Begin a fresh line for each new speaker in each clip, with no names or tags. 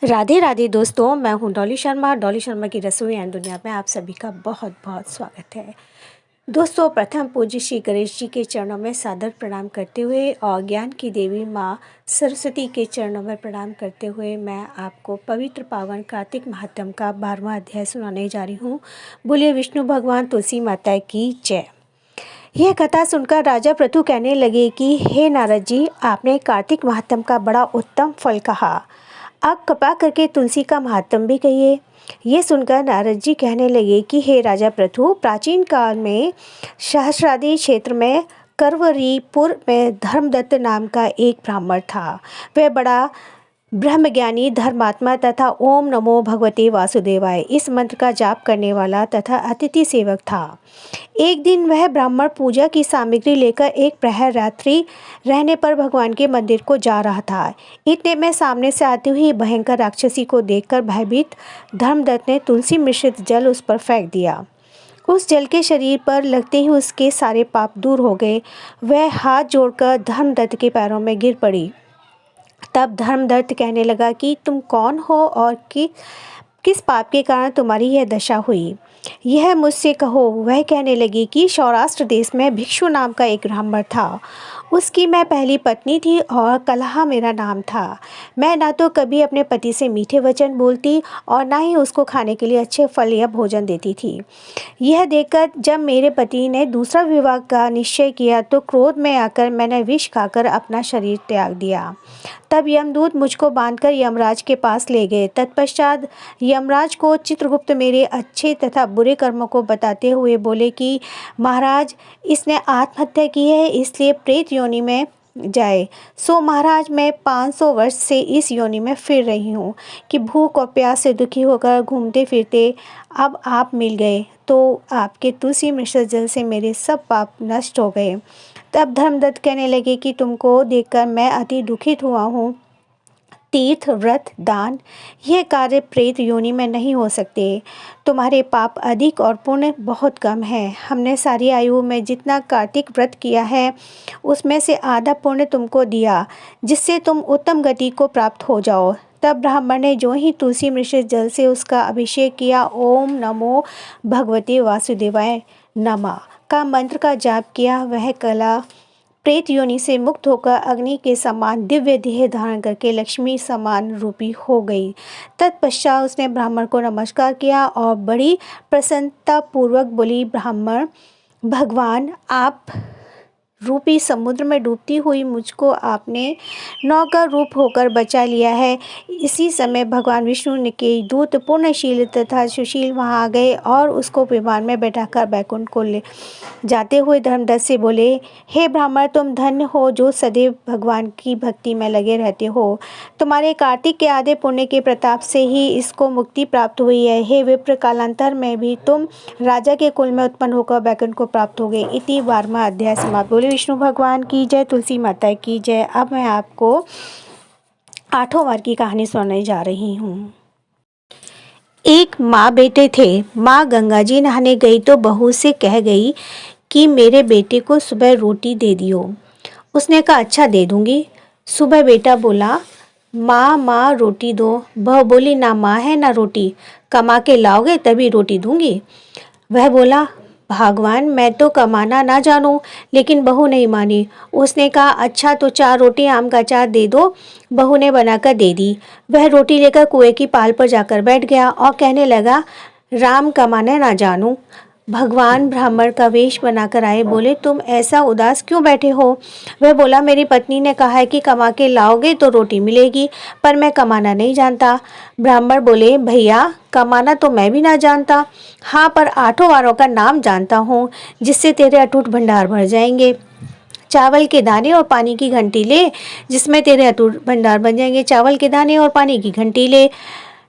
राधे राधे दोस्तों, मैं हूं डॉली शर्मा। डॉली शर्मा की रसोई एंड दुनिया में आप सभी का बहुत बहुत स्वागत है। दोस्तों, प्रथम पूज्य श्री गणेश जी के चरणों में सादर प्रणाम करते हुए और ज्ञान की देवी माँ सरस्वती के चरणों में प्रणाम करते हुए मैं आपको पवित्र पावन कार्तिक महात्म का 12वां अध्याय सुनाने जा रही हूँ। बोलिए विष्णु भगवान तुलसी माता की जय। यह कथा सुनकर राजा पृथु कहने लगे कि हे नारद जी, आपने कार्तिक महात्म का बड़ा उत्तम फल कहा। आप कृपा करके तुलसी का महात्म भी कहिए। ये सुनकर नारद जी कहने लगे कि हे राजा पृथु, प्राचीन काल में सहस्रादि क्षेत्र में करवरीपुर में धर्मदत्त नाम का एक ब्राह्मण था। वह बड़ा ब्रह्मज्ञानी, धर्मात्मा तथा ओम नमो भगवते वासुदेवाय इस मंत्र का जाप करने वाला तथा अतिथि सेवक था। एक दिन वह ब्राह्मण पूजा की सामग्री लेकर एक प्रहर रात्रि रहने पर भगवान के मंदिर को जा रहा था। इतने में सामने से आती हुई भयंकर राक्षसी को देखकर भयभीत धर्मदत्त ने तुलसी मिश्रित जल उस पर फेंक दिया। उस जल के शरीर पर लगते ही उसके सारे पाप दूर हो गए। वह हाथ जोड़कर धर्मदत्त के पैरों में गिर पड़ी। तब धर्मदत्त कहने लगा कि तुम कौन हो और किस पाप के कारण तुम्हारी यह दशा हुई, यह मुझसे कहो। वह कहने लगी कि सौराष्ट्र देश में भिक्षु नाम का एक ब्राह्मण था। उसकी मैं पहली पत्नी थी और कलहा मेरा नाम था। मैं ना तो कभी अपने पति से मीठे वचन बोलती और ना ही उसको खाने के लिए अच्छे फल या भोजन देती थी। यह देखकर जब मेरे पति ने दूसरा विवाह का निश्चय किया तो क्रोध में आकर मैंने विष खाकर अपना शरीर त्याग दिया। तब यमदूत मुझको बांधकर यमराज के पास ले गए। तत्पश्चात यमराज को चित्रगुप्त मेरे अच्छे तथा बुरे कर्मों को बताते हुए बोले कि महाराज, इसने आत्महत्या की है, इसलिए प्रेत योनि में जाए। सो महाराज, मैं 500 वर्ष से इस योनि में फिर रही हूँ कि भूख और प्यास से दुखी होकर घूमते फिरते अब आप मिल गए तो आपके तुलसी मिश्रित जल से मेरे सब पाप नष्ट हो गए। तब धर्मदत्त कहने लगे कि तुमको देखकर मैं अति दुखित हुआ हूँ। तीर्थ, व्रत, दान यह कार्य प्रेत योनि में नहीं हो सकते। तुम्हारे पाप अधिक और पुण्य बहुत कम है। हमने सारी आयु में जितना कार्तिक व्रत किया है उसमें से आधा पुण्य तुमको दिया, जिससे तुम उत्तम गति को प्राप्त हो जाओ। तब ब्राह्मण ने जो ही तुलसी मिश्रित जल से उसका अभिषेक किया, ओम नमो भगवते वासुदेवाय नमः का मंत्र का जाप किया, वह कला प्रेत योनि से मुक्त होकर अग्नि के समान दिव्य देह धारण करके लक्ष्मी समान रूपी हो गई। तत्पश्चात उसने ब्राह्मण को नमस्कार किया और बड़ी प्रसन्नता पूर्वक बोली, ब्राह्मण भगवान, आप रूपी समुद्र में डूबती हुई मुझको आपने नौका रूप होकर बचा लिया है। इसी समय भगवान विष्णु ने के दूत पूर्णशील तथा सुशील वहाँ आ गए और उसको विमान में बैठाकर बैकुंठ को ले जाते हुए धर्मदत्त से बोले, हे ब्राह्मण, तुम धन्य हो जो सदैव भगवान की भक्ति में लगे रहते हो। तुम्हारे कार्तिक के आधे पुण्य के प्रताप से ही इसको मुक्ति प्राप्त हुई है। हे विप्र, कालांतर में भी तुम राजा के कुल में उत्पन्न होकर बैकुंठ को प्राप्त हो गए। इति 12वां अध्याय समाप्त। बोले विष्णु भगवान की जय, तुलसी माता की जय। अब मैं आपको 8वां वार की कहानी सुनाने जा रही हूँ। एक माँ बेटे थे। माँ गंगा जी नहाने गई तो बहू से कह गई कि मेरे बेटे को सुबह रोटी दे दियो। उसने कहा अच्छा, दे दूंगी। सुबह बेटा बोला, माँ रोटी दो। बहू बोली, ना माँ है ना रोटी, कमा के लाओगे तभी रोटी दूंगी। वह बोला, भगवान, मैं तो कमाना ना जानूं। लेकिन बहू नहीं मानी। उसने कहा अच्छा, तो 4 रोटी आम का अचार दे दो। बहू ने बनाकर दे दी। वह रोटी लेकर कुएं की पाल पर जाकर बैठ गया और कहने लगा, राम कमाना ना जानूं। भगवान ब्राह्मण का वेश बनाकर आए। बोले, तुम ऐसा उदास क्यों बैठे हो? वह बोला, मेरी पत्नी ने कहा है कि कमा के लाओगे तो रोटी मिलेगी, पर मैं कमाना नहीं जानता। ब्राह्मण बोले, भैया, कमाना तो मैं भी ना जानता, हाँ, पर 8 वारों का नाम जानता हूँ जिससे तेरे अटूट भंडार भर जाएंगे। चावल के दाने और पानी की घंटी ले, जिसमें तेरे अटूट भंडार बन जाएंगे। चावल के दाने और पानी की घंटी ले,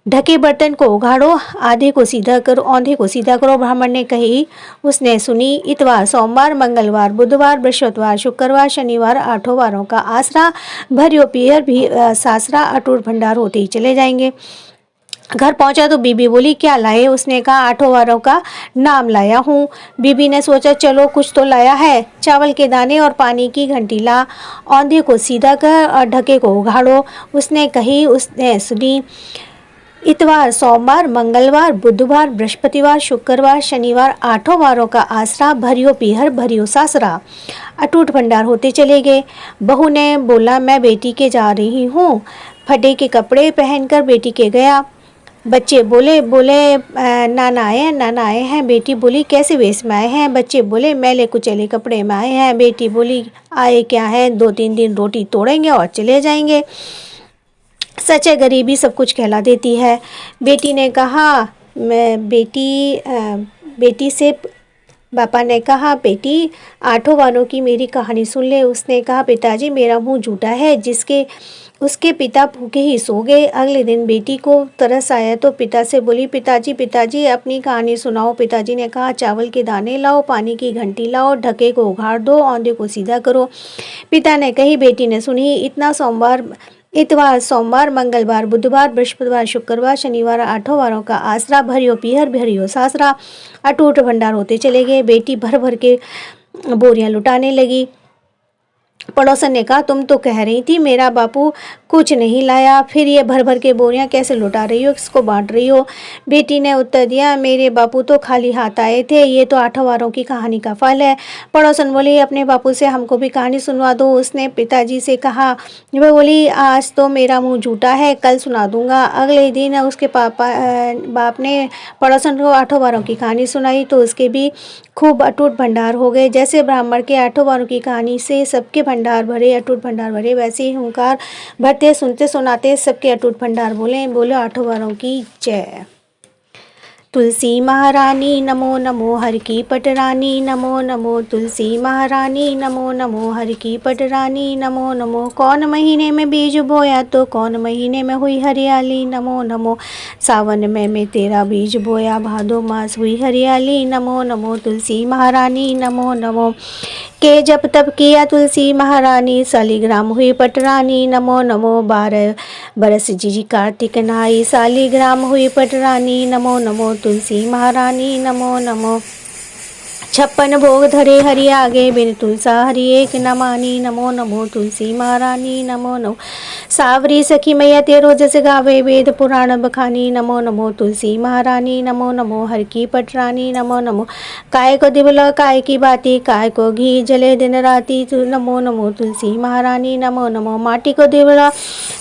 ढके बर्तन को उघाड़ो, आधे को सीधा करो, औंधे को सीधा करो। ब्राह्मण ने कही, उसने सुनी। इतवार, सोमवार, मंगलवार, बुधवार, बृहस्पतिवार, शुक्रवार, शनिवार 8 वारों का आसरा, भरियो पियर भी सासरा, अटूट भंडार होते ही चले जाएंगे। घर पहुंचा तो बीबी बोली क्या लाए? उसने कहा 8 वारों का नाम लाया हूँ। बीबी ने सोचा चलो कुछ तो लाया है, चावल के दाने और पानी की घंटी ला, औंधे को सीधा कर और ढके को उघाड़ो। उसने कही, उसने सुनी। इतवार, सोमवार, मंगलवार, बुधवार, बृहस्पतिवार, शुक्रवार, शनिवार 8 वारों का आसरा, भरियो पीहर भरियो सासरा। अटूट भंडार होते चले गए। बहू ने बोला मैं बेटी के जा रही हूँ। फटे के कपड़े पहनकर बेटी के गया। बच्चे बोले नाना आए हैं। बेटी बोली कैसे वेश में आए हैं? बच्चे बोले मैले कुचले कपड़े में आए हैं। बेटी बोली आए क्या है, 2-3 दिन रोटी तोड़ेंगे और चले जाएंगे। सच है, गरीबी सब कुछ कहला देती है। बेटी ने कहा बेटी से पापा ने कहा बेटी 8 वारों की मेरी कहानी सुन ले। उसने कहा पिताजी मेरा मुंह झूठा है। उसके पिता भूखे ही सो गए। अगले दिन बेटी को तरस आया तो पिता से बोली पिताजी अपनी कहानी सुनाओ। पिताजी ने कहा चावल के दाने लाओ, पानी की घंटी लाओ, ढके को उघाड़ दो, औंधे को सीधा करो। पिता ने कही, बेटी ने सुनी। इतवार, सोमवार, मंगलवार, बुधवार, बृहस्पतिवार, शुक्रवार, शनिवार 8 वारों का आसरा, भरियो पीहर भरियो सासरा। अटूट भंडार होते चले गए। बेटी भर भर के बोरियां लुटाने लगी। पड़ोसन ने कहा तुम तो कह रही थी मेरा बापू कुछ नहीं लाया, फिर ये भर भर के बोरियां कैसे लुटा रही हो, किसको बांट रही हो? बेटी ने उत्तर दिया मेरे बापू तो खाली हाथ आए थे, ये तो 8 वारों की कहानी का फल है। पड़ोसन बोली अपने बापू से हमको भी कहानी सुनवा दो। उसने पिताजी से कहा। वह बोली आज तो मेरा मुंह झूठा है, कल सुना दूंगा। अगले दिन उसके बाप ने पड़ोसन को 8 वारों की कहानी सुनाई तो उसके भी खूब अटूट भंडार हो गए। जैसे ब्राह्मण के 8 वारों की कहानी से सबके भंडार भरे, अटूट भंडार भरे, वैसे ही हुंकार भरते सुनते सुनाते सबके अटूट भंडार बोले 8 वारों की जय। तुलसी महारानी नमो नमो, हर की पटरानी नमो नमो। तुलसी महारानी नमो नमो, हर की पटरानी नमो नमो। कौन महीने में बीज बोया तो कौन महीने में हुई हरियाली नमो नमो। सावन में मैं तेरा बीज बोया, भादो मास हुई हरियाली नमो नमो। तुलसी महारानी नमो नमो। के जब तब किया तुलसी महारानी, सालिग्राम हुई पटरानी नमो नमो। 12 बरस जी कार्तिक नाई, सालिग्राम हुई पटरानी नमो नमो। तुलसी महारानी नमो नमो। 56 भोग धरे हरि आगे, बिन तुलसा हरि एक न मानी नमो नमो। तुलसी महारानी नमो नमो। सावरी सखी मैया तेरो जस गावे, वेद पुराण बखानी नमो नमो। तुलसी महारानी नमो नमो, हर की पटरानी नमो नमो। काय को दिवला काय की बाती, काय को घी जले दिन राती नमो नमो। तुलसी महारानी नमो नमो। माटी को दिवला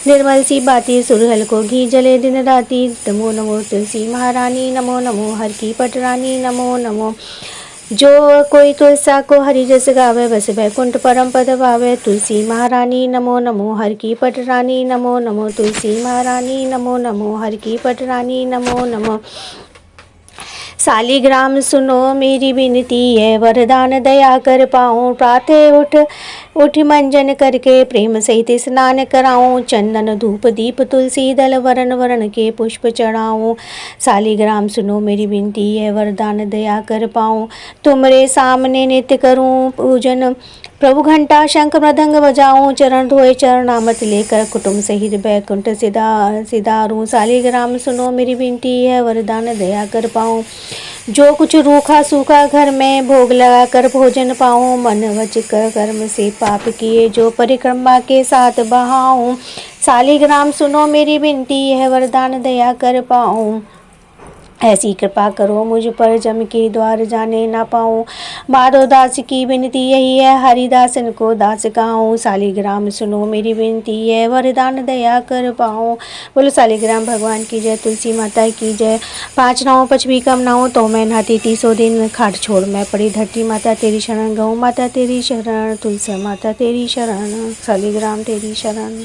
निर्मल सी बाती, सुरहल को घी जले दिन राती नमो नमो। तुलसी महारानी नमो नमो, हर की पटरानी नमो नमो। जो कोई तुलसा को हरि जस गावे, बस वैकुंठ परम पद पावे। तुलसी महारानी नमो नमो, हर की पटरानी नमो नमो। तुलसी महारानी नमो नमो, हर की पटरानी नमो नमो। सालिग्राम सुनो मेरी विनती है, वरदान दया कर पाऊँ। प्रातः उठ मंजन करके प्रेम सहित स्नान कराऊँ। चंदन धूप दीप तुलसी दल वरण वरण के पुष्प चढ़ाऊँ। सालिग्राम सुनो मेरी विनती है, वरदान दया कर पाऊँ। तुमरे सामने नित्य करूँ पूजन, प्रभु घंटा शंख मृदंग बजाऊँ। चरण धोए चरणामृत लेकर कुटुंब सहित बैकुंठ सिधारूँ। सालिग्राम सुनो मेरी विनती है, वरदान दया कर पाऊँ। जो कुछ रूखा सूखा घर में भोग लगा कर भोजन पाऊँ। मन वच कर्म से पाप किए जो परिक्रमा के साथ बहाऊँ। सालिग्राम सुनो मेरी विनती है, वरदान दया कर पाऊँ। ऐसी कृपा करो मुझ पर जम के द्वार जाने ना पाऊँ। माधव दास की विनती यही है, हरिदासन को दास कहूँ। सालिग्राम सुनो मेरी विनती है, वरदान दया कर पाऊँ। बोलो सालिग्राम भगवान की जय, तुलसी माता की जय। 5 नाव 5 कम नाव तो मैं नहाती 30 दिन, खाट छोड़ मैं पड़ी धरती माता तेरी शरण। गौ माता तेरी शरण, तुलसी माता तेरी शरण, सालिग्राम तेरी शरण।